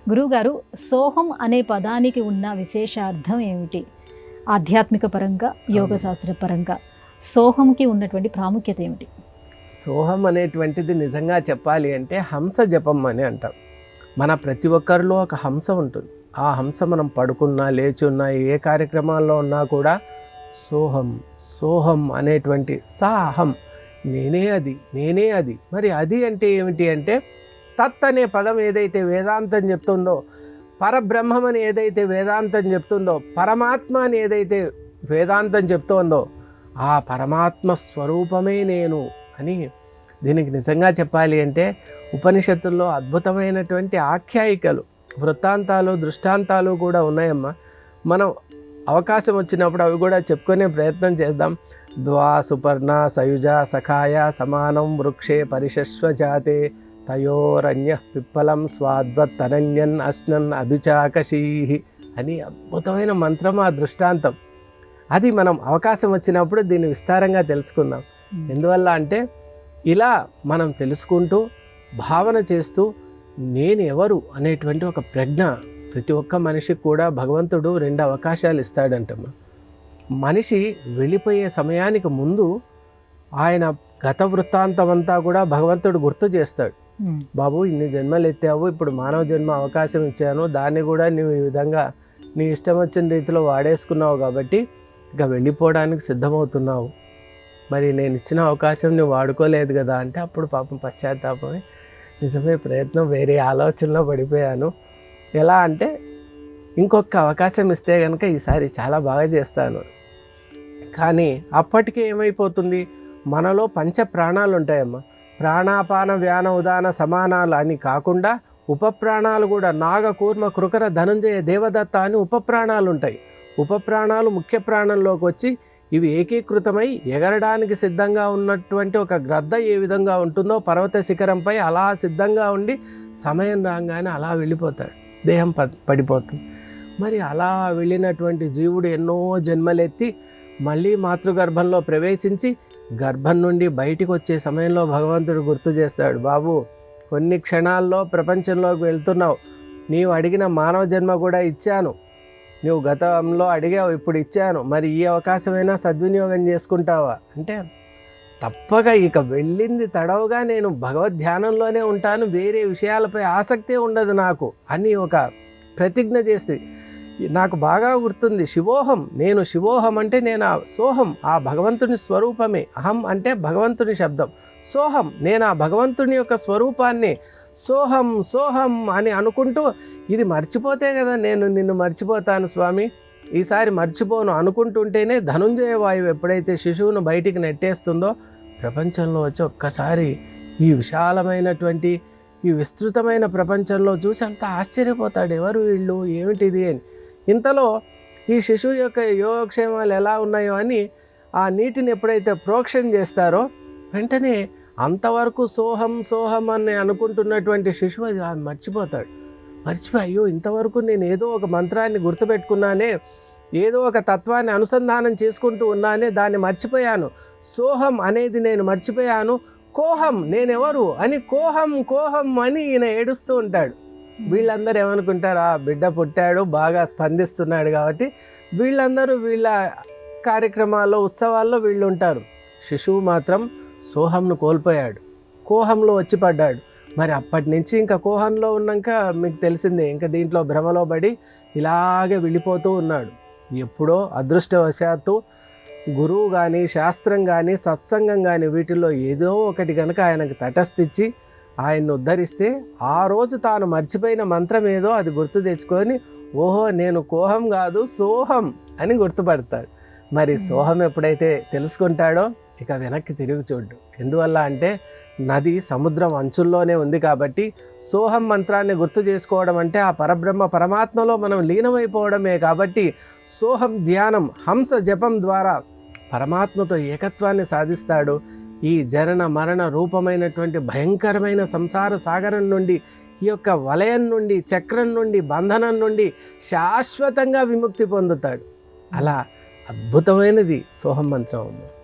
గురువుగారు, సోహం అనే పదానికి ఉన్న విశేషార్థం ఏమిటి? ఆధ్యాత్మిక పరంగా, యోగ శాస్త్ర పరంగా సోహంకి ఉన్నటువంటి ప్రాముఖ్యత ఏమిటి? సోహం అనేటువంటిది నిజంగా చెప్పాలి అంటే హంస జపం అని అంటాం. మన ప్రతి ఒక్కరిలో ఒక హంస ఉంటుంది. ఆ హంస మనం పడుకున్నా, లేచున్నా, ఏ కార్యక్రమాల్లో ఉన్నా కూడా సోహం సోహం అనేటువంటి సాహం, నేనే అది. మరి అది అంటే ఏమిటి అంటే, తత్ అనే పదం ఏదైతే వేదాంతం చెప్తుందో, పరబ్రహ్మం అని ఏదైతే వేదాంతం చెప్తుందో, పరమాత్మ అని ఏదైతే వేదాంతం చెప్తోందో, ఆ పరమాత్మ స్వరూపమే నేను అని. దీనికి నిజంగా చెప్పాలి అంటే ఉపనిషత్తుల్లో అద్భుతమైనటువంటి ఆఖ్యాయికలు, వృత్తాంతాలు, దృష్టాంతాలు కూడా ఉన్నాయమ్మా. మనం అవకాశం వచ్చినప్పుడు అవి కూడా చెప్పుకునే ప్రయత్నం చేద్దాం. ద్వా సుపర్ణ సయుజ సఖాయ సమానం వృక్షే పరిశశ్వ జాతే తయోరన్య పిప్పలం స్వాద్వత్ అనన్యన్ అశ్నన్ అభిచాకశీహి అని అద్భుతమైన మంత్రం, ఆ దృష్టాంతం. అది మనం అవకాశం వచ్చినప్పుడు దీన్ని విస్తారంగా తెలుసుకుందాం. ఎందువల్ల అంటే ఇలా మనం తెలుసుకుంటూ భావన చేస్తూ నేను ఎవరు అనేటువంటి ఒక ప్రజ్ఞ ప్రతి ఒక్క మనిషికి కూడా భగవంతుడు 2 అవకాశాలు ఇస్తాడంటమ్మా. మనిషి వెళ్ళిపోయే సమయానికి ముందు ఆయన గత వృత్తాంతం అంతా కూడా భగవంతుడు గుర్తు చేస్తాడు. బాబు, ఇన్ని జన్మలు ఎత్తావు, ఇప్పుడు మానవ జన్మ అవకాశం ఇచ్చాను, దాన్ని కూడా నువ్వు ఈ విధంగా నీ ఇష్టం వచ్చిన రీతిలో వాడేసుకున్నావు కాబట్టి ఇక వెళ్ళిపోవడానికి సిద్ధమవుతున్నావు. మరి నేను ఇచ్చిన అవకాశం నువ్వు వాడుకోలేదు కదా అంటే అప్పుడు పాపం పశ్చాత్తాపమే, నిజమే ప్రయత్నం వేరే ఆలోచనలో పడిపోయాను. ఎలా అంటే ఇంకొక అవకాశం ఇస్తే కనుక ఈసారి చాలా బాగా చేస్తాను. కానీ అప్పటికే ఏమైపోతుంది, మనలో పంచ ప్రాణాలు ఉంటాయమ్మా. ప్రాణాపాన వ్యాన ఉదాన సమానాలు అని కాకుండా ఉపప్రాణాలు కూడా, నాగ కూర్మ కృకర ధనుంజయ దేవదత్త అని ఉపప్రాణాలు ఉంటాయి. ఉపప్రాణాలు ముఖ్య ప్రాణంలోకి వచ్చి ఇవి ఏకీకృతమై ఎగరడానికి సిద్ధంగా ఉన్నటువంటి ఒక గ్రద్ద ఏ విధంగా ఉంటుందో పర్వత శిఖరంపై అలా సిద్ధంగా ఉండి సమయం రాగానే అలా వెళ్ళిపోతాడు, దేహం పడిపోతుంది. మరి అలా వెళ్ళినటువంటి జీవుడు ఎన్నో జన్మలెత్తి మళ్ళీ మాతృగర్భంలో ప్రవేశించి గర్భం నుండి బయటికి వచ్చే సమయంలో భగవంతుడు గుర్తు చేస్తాడు, బాబు కొన్ని క్షణాల్లో ప్రపంచంలోకి వెళ్తున్నావు, నీవు అడిగిన మానవ జన్మ కూడా ఇచ్చాను, నువ్వు గతంలో అడిగావు, ఇప్పుడు ఇచ్చాను, మరి ఈ అవకాశమైనా సద్వినియోగం చేసుకుంటావా అంటే తప్పక ఇక వెళ్ళింది తడవుగా నేను భగవద్ ధ్యానంలోనే ఉంటాను, వేరే విషయాలపై ఆసక్తే ఉండదు నాకు అని ఒక ప్రతిజ్ఞ చేసి, నాకు బాగా గుర్తుంది శివోహం, నేను శివోహం అంటే నేను ఆ సోహం, ఆ భగవంతుని స్వరూపమే. అహం అంటే భగవంతుని శబ్దం, సోహం నేను ఆ భగవంతుని యొక్క స్వరూపాన్ని సోహం సోహం అని అనుకుంటూ, ఇది మర్చిపోతే కదా నేను నిన్ను మర్చిపోతాను స్వామి, ఈసారి మర్చిపోను అనుకుంటుంటేనే ధనుంజయ వాయువు ఎప్పుడైతే శిశువును బయటికి నెట్టేస్తుందో ప్రపంచంలో వచ్చి ఒక్కసారి ఈ విశాలమైనటువంటి ఈ విస్తృతమైన ప్రపంచంలో చూసి అంత ఆశ్చర్యపోతాడు, ఎవరు వీళ్ళు, ఏమిటిది అని. ఇంతలో ఈ శిశువు యొక్క యోగక్షేమాలు ఎలా ఉన్నాయో అని ఆ నీటిని ఎప్పుడైతే ప్రోక్షణ చేస్తారో వెంటనే అంతవరకు సోహం సోహం అని అనుకుంటున్నటువంటి శిశువు అది మర్చిపోతాడు. మర్చిపోయి అయ్యో ఇంతవరకు నేను ఏదో ఒక మంత్రాన్ని గుర్తుపెట్టుకున్నానే, ఏదో ఒక తత్వాన్ని అనుసంధానం చేసుకుంటూ ఉన్నానే, దాన్ని మర్చిపోయాను, సోహం అనేది నేను మర్చిపోయాను, కోహం నేనెవరు అని కోహం కోహం అని ఈయన ఏడుస్తూ ఉంటాడు. వీళ్ళందరూ ఏమనుకుంటారు, ఆ బిడ్డ పుట్టాడు బాగా స్పందిస్తున్నాడు కాబట్టి వీళ్ళందరూ వీళ్ళ కార్యక్రమాల్లో ఉత్సవాల్లో వీళ్ళు ఉంటారు. శిశువు మాత్రం సోహంను కోల్పోయాడు, కోహంలో వచ్చి పడ్డాడు. మరి అప్పటి నుంచి ఇంకా కోహంలో ఉన్నాక మీకు తెలిసిందే, ఇంకా దీంట్లో భ్రమలో పడి ఇలాగే వెళ్ళిపోతూ ఉన్నాడు. ఎప్పుడో అదృష్టవశాత్తు గురువు కానీ శాస్త్రం కానీ సత్సంగం కానీ వీటిల్లో ఏదో ఒకటి కనుక ఆయనకు తటస్థించి ఆయన్ని ఉద్ధరిస్తే ఆ రోజు తాను మర్చిపోయిన మంత్రం ఏదో అది గుర్తు తెచ్చుకొని, ఓహో నేను కోహం కాదు సోహం అని గుర్తుపడతాడు. మరి సోహం ఎప్పుడైతే తెలుసుకుంటాడో ఇక వెనక్కి తిరిగి చూడ్డు. ఎందువల్ల అంటే నది సముద్రం అంచుల్లోనే ఉంది కాబట్టి సోహం మంత్రాన్ని గుర్తు చేసుకోవడం అంటే ఆ పరబ్రహ్మ పరమాత్మలో మనం లీనమైపోవడమే. కాబట్టి సోహం ధ్యానం హంస జపం ద్వారా పరమాత్మతో ఏకత్వాన్ని సాధిస్తాడు. ఈ జనన మరణ రూపమైనటువంటి భయంకరమైన సంసార సాగరం నుండి, ఈ యొక్క వలయం నుండి, చక్రం నుండి, బంధనం నుండి శాశ్వతంగా విముక్తి పొందుతాడు. అలా అద్భుతమైనది సోహం మంత్రం.